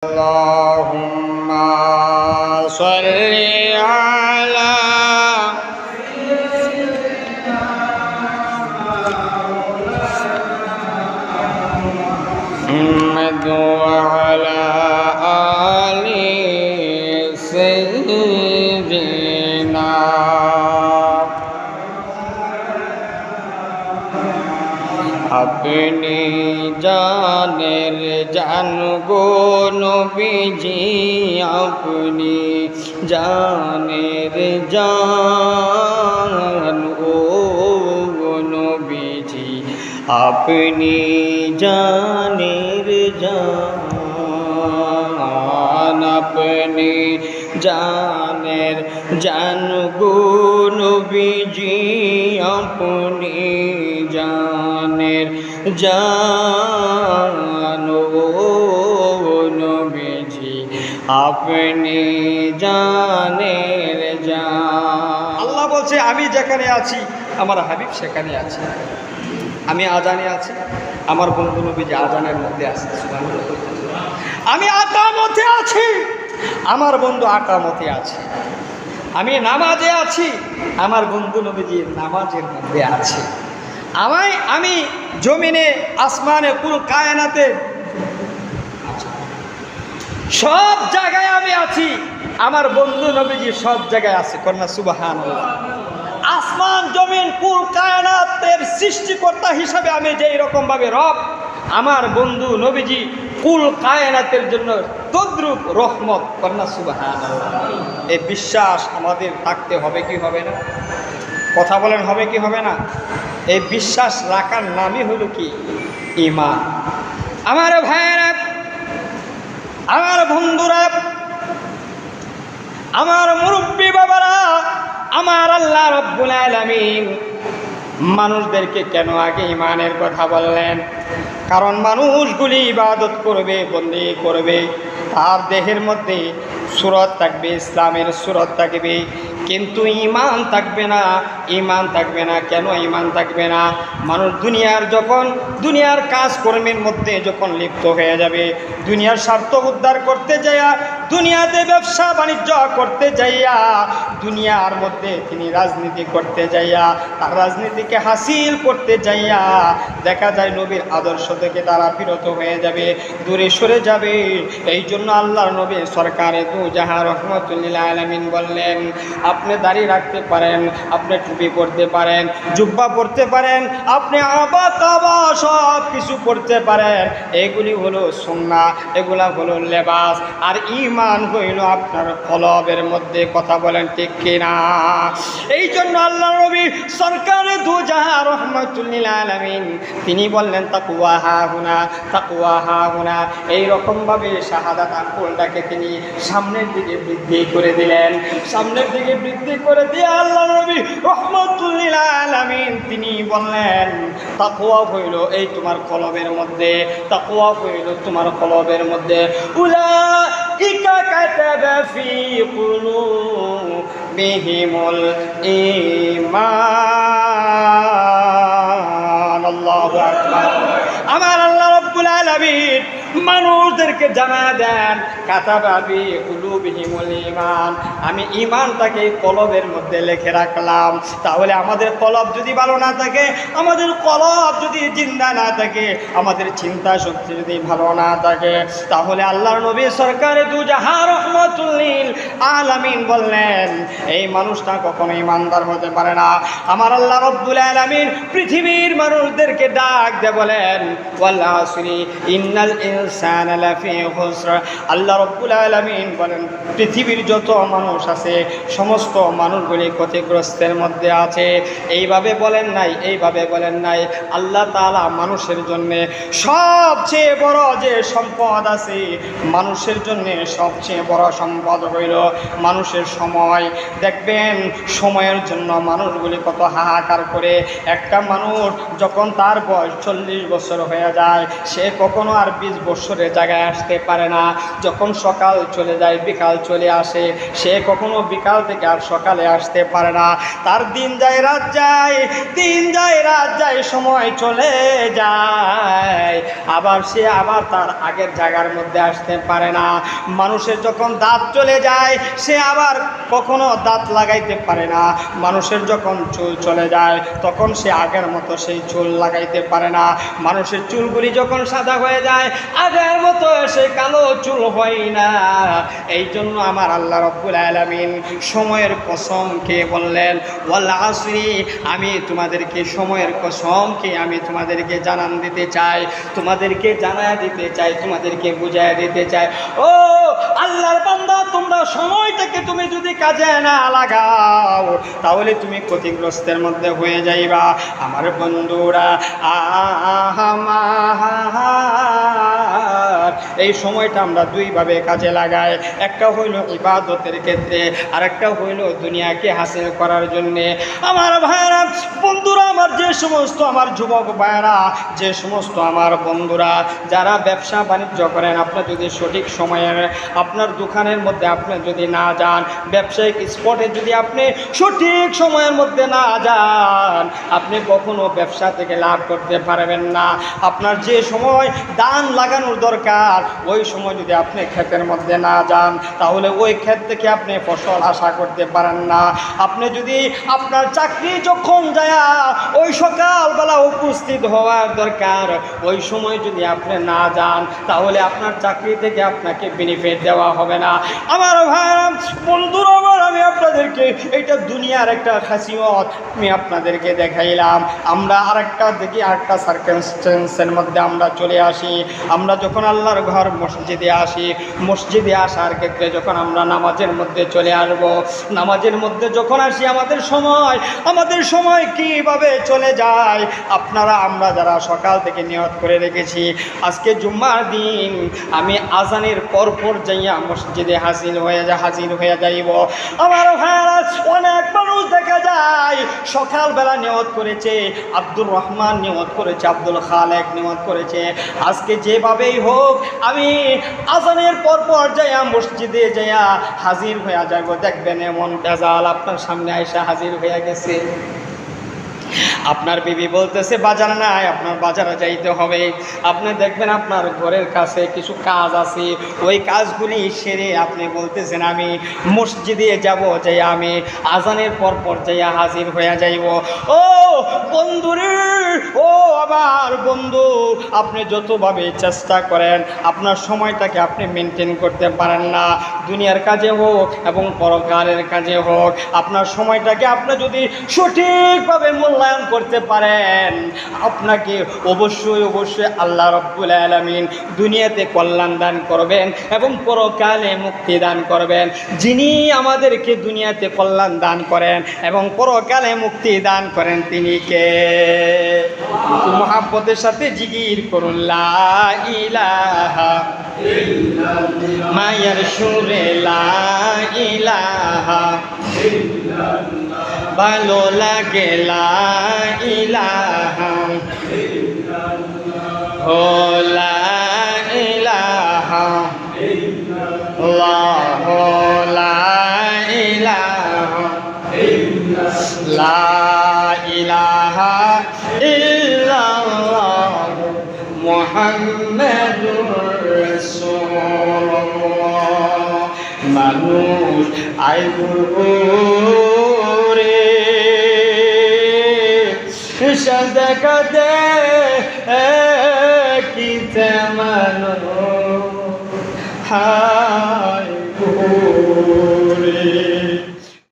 اللهم صل على محمد وعلى آل سيدنا अपनी जानेर जान गो नबीजी अपनी जानेर जान ओ नबीजी अपनी जानेर जान अपनी जानेर जान गो नबीजी अपनी जानेर জানো নবীজি আপনি জানের জান। আল্লাহ বলছে আমি যেখানে আছি আমার হাবিব সেখানে আছে, আমি আজানে আছি, আমার বন্ধু নবীজি আজানের মধ্যে আছে। আমি আকামতে আছি, আমার বন্ধু আকামতে আছে। আমি নামাজে আছি, আমার বন্ধু নবীজি নামাজের মধ্যে আছে। আমি জমিনে আসমানে কুল কায়নাতে সব জায়গায় আমি আছি, আমার বন্ধু নবীজি সব জায়গায় আছে। কন্যা সুবহানাল্লাহ। আসমান জমিন কুল কায়নাতের সৃষ্টিকর্তা হিসাবে আমি যেই রকম ভাবে রব, আমার বন্ধু নবীজি কুল কায়নাতের জন্য তদ্রূপ রহমত। কন্যা সুবহানাল্লাহ। এই বিশ্বাস আমাদের থাকতে হবে কি হবে না? কথা বলেন, হবে কি হবে না? এই বিশ্বাস রাখার নামই হলো কি? ঈমান। আমার ভাইয়েরা, আমার বন্ধুরা, আমার মুরব্বী বাবারা, আমার আল্লাহ রাব্বুল আলামিন মানুষদেরকে কেন আগে ঈমানের কথা বললেন? কারণ মানুষগুলি ইবাদত করবে, বন্দি করবে, তার দেহের মধ্যে সূরত থাকবে, ইসলামের সূরত থাকবে, কিন্তু ঈমান থাকবে না। ঈমান থাকবে না কেন? ঈমান থাকবে না, মানুষ দুনিয়ার কাজকর্মের মধ্যে যখন লিপ্ত হয়ে যাবে, দুনিয়ার স্বার্থ উদ্ধার করতে যাইয়া, দুনিয়াতে ব্যবসা বাণিজ্য করতে যাইয়া, দুনিয়ার মধ্যে তিনি রাজনীতি করতে যাইয়া, তার রাজনীতিকে হাসিল করতে যাইয়া দেখা যায় নবীর আদর্শ থেকে তারা বিরত হয়ে যাবে, দূরে সরে যাবে। এই জন্য আল্লাহর নবী সরকারে দু জাহান রহমাতুল লিল আলামিন বললেন, আপনি দাড়ি রাখতে পারেন, আপনি টুপি পরতে পারেন, জুব্বা পরতে পারেন, আপনি আবা কাবা সব কিছু পরতে পারেন, এগুলি হলো সুন্নাহ, এগুলা হলো লেবাস, আর ঈমান হইল আপনার কলবের মধ্যে। কথা বলেন ঠিক কিনা? এই জন্য আল্লাহ নবী সরকারে দু জাহান রহমাতুল লিল আলামিন তিনি বললেন তাকওয়া হাহুনা, তাকওয়া হাহুনা। এইরকম ভাবে শাহাদাত আঙ্গুলটাকে তিনি সামনের দিকে বৃদ্ধি করে দিলেন। সামনের দিকে বৃদ্ধি করে দিয়ে আল্লাহ নবী রহমাতুল লিল আলামিন তিনি বললেন, তাকওয়া হইল এই তোমার কলবের মধ্যে, তাকওয়া হইল তোমার কলবের মধ্যে। উলাইকা কাতাবা ফি কুলুবিহিমুল ঈমান। আল্লাহু আকবার। আমার আল্লাহ রাব্বুল আলামিন মানুষদেরকে জানা দেন, কাতাবা ফি কুলুবিহিমুল ঈমান, আমি ঈমানটাকে কলবের মধ্যে লিখে রাখলাম। তাহলে আমাদের কলব যদি ভালো না থাকে, আমাদের কলব যদি জিন্দা না থাকে, আমাদের চিন্তা শক্তি যদি ভালো না থাকে, তাহলে আল্লাহর নবী সরকারে দু জাহান রহমাতুল লিল আলামিন বললেন এই মানুষটা কখনো ঈমানদার হতে পারে না। আমার আল্লাহ রাব্বুল আলামিন পৃথিবীর মানুষদেরকে ডাক দিয়ে বলেন, ওয়াল আসরি ইন্নাল ইনসানা লাফি খুসর। আল্লাহ রাব্বুল আলামিন বলেন পৃথিবীর যত মানুষ আছে সমস্ত মানুষগুলি ক্ষতিগ্রস্তের মধ্যে আছে। এইভাবে বলেন নাই, এইভাবে বলেন নাই। আল্লাহ তাআলা মানুষের জন্য সবচেয়ে বড় যে সম্পদ আছে, মানুষের জন্য সবচেয়ে বড় সম্পদ হইল মানুষের সময়। দেখবেন সময়ের জন্য মানুষগুলি কত হাহাকার করে। একটা মানুষ যখন তার বয়স 40 বছর হয়ে যায়, সে কখনো আর 20 বৎসরের জায়গায় আসতে পারে না। যখন সকাল চলে যায় বিকাল চলে আসে, সে কখনো বিকাল থেকে আর সকালে আসতে পারে না। তার দিন যায় রাত যায়, দিন যায় রাত যায়, সময় চলে যায়, আবার সে আবার তার আগের জায়গার মধ্যে আসতে পারে না। মানুষের যখন দাঁত চলে যায় সে আবার কখনো দাঁত লাগাইতে পারে না। মানুষের যখন চুল চলে যায় তখন সে আগের মতো সেই চুল লাগাইতে পারে না। মানুষের চুলগুলি যখন সাদা হয়ে যায় আগের মতো সে কালো চুল হয় না। এই জন্য আমার আল্লাহ রাব্বুল আলামিন সময়ের কসম কে বললেন, ওয়াল আসরি, আমি তোমাদেরকে সময়ের কসম কে আমি তোমাদেরকে জানান দিতে চাই, তোমাদেরকে জানায় দিতে চাই, তোমাদেরকে বুঝায় দিতে চাই। ও আল্লাহর বান্দা, তোমরা সময়টাকে তুমি যদি কাজে না লাগাও তাহলে তুমি ক্ষতিগ্রস্তের মধ্যে হয়ে যাইবা। আমার বন্ধুরা, এই সময়টা আমরা দুইভাবে কাজে লাগাই। একটা হইল ইবাদতের ক্ষেত্রে, আর একটা হইল দুনিয়াকে হাসিল করার জন্যে। আমার ভাইরা বন্ধুরা, আমার যে সমস্ত আমার যুবক ভাইরা, যে সমস্ত আমার বন্ধুরা যারা ব্যবসা বাণিজ্য করেন, আপনার যদি সঠিক সময়ের আপনার দোকানের মধ্যে আপনি যদি না যান, ব্যবসায়িক স্পটে যদি আপনি সঠিক সময়ের মধ্যে না যান, আপনি কখনো ব্যবসা থেকে লাভ করতে পারবেন না। আপনার যে সময় ধান লাগানোর দরকার ওই সময় যদি আপনি ক্ষেতের মধ্যে না যান তাহলে ওই ক্ষেত থেকে আপনি ফসল আশা করতে পারেন না। আপনি যদি আপনার চাকরি যখন যায় ওই সকালবেলা উপস্থিত হওয়ার দরকার ওই সময় যদি আপনি না যান তাহলে আপনার চাকরি থেকে আপনাকে বেনিফিট দেওয়া হবে না। আমার ভাই বন্ধুরা, আমি আপনাদেরকে এটা দুনিয়ার একটা খাসিয়ত আমি আপনাদেরকে দেখাইলাম। আমরা আরেকটা দেখি, আরেকটা সার্কামস্টেন্সের মধ্যে আমরা চলে আসি। আমরা যখন আল্লাহর ঘর মসজিদে আসি, মসজিদে আসার ক্ষেত্রে যখন আমরা নামাজের মধ্যে চলে আসব, নামাজের মধ্যে যখন আসি আমাদের সময় কীভাবে চলে যায়। আপনারা আমরা যারা সকাল থেকে নিয়ত করে রেখেছি আজকে জুম্মার দিন আমি আজানের পরপর যাইয়া মসজিদে হাজির হয়ে যাইব। আমার ভাইরা, অনেক মানুষ দেখা যায় সকালবেলা নিয়ত করেছে, আব্দুর রহমান নিয়ত করেছে, আব্দুল খালেক নিয়ত করেছে, আজকে যেভাবেই হোক আমি আজানের পরপর যাইয়া মসজিদে যাইয়া হাজির হয়ে যাব। দেখবেন এমন বেজাল আপনার সামনে আইসা হাজির হয়ে গেছে। আপনার বিবি বলতেছে বাজার নাই, আপনার বাজারে যাইতে হবে। আপনি দেখবেন আপনার ঘরের কাছে কিছু কাজ আছে, ওই কাজগুলি সেরে আপনি বলতেছেন আমি মসজিদে যাব, যাই আমি আজানের পর যাইয়া হাজির হয়ে যাইব। ও বন্ধুরে, ও আমার বন্ধু, আপনি যতভাবে চেষ্টা করেন আপনার সময়টাকে আপনি মেনটেন করতে পারেন না। দুনিয়ার কাজে হোক এবং পরকালের কাজে হোক, আপনার সময়টাকে আপনি যদি সঠিকভাবে মূল্যায়ন করতে পারেন আপনাকে অবশ্যই আল্লাহ রাব্বুল আলামিন দুনিয়াতে কল্যাণ দান করবেন এবং পরকালে মুক্তি দান করবেন। যিনি আমাদেরকে দুনিয়াতে কল্যাণ দান করেন এবং পরকালে মুক্তি দান করেন তিনি কে? মুহাব্বতের সাথে জিকির করুন, লা ইলাহা ইল্লাল্লাহ, মায়ের সুরে লা ইলাহা ইল্লাল্লাহ, ভালো লাগে লা ইলাহা ইল্লাল্লাহ, ও লা ইলাহা ইল্লাল্লাহ, লা ইলাহা ইল্লাল্লাহ, লা ইলাহা ইল্লাল্লাহ, মুহাম্মাদুর রাসূলুল্লাহ। মানুষ আইবুরে সাজদা কাদে কি তেমন হায়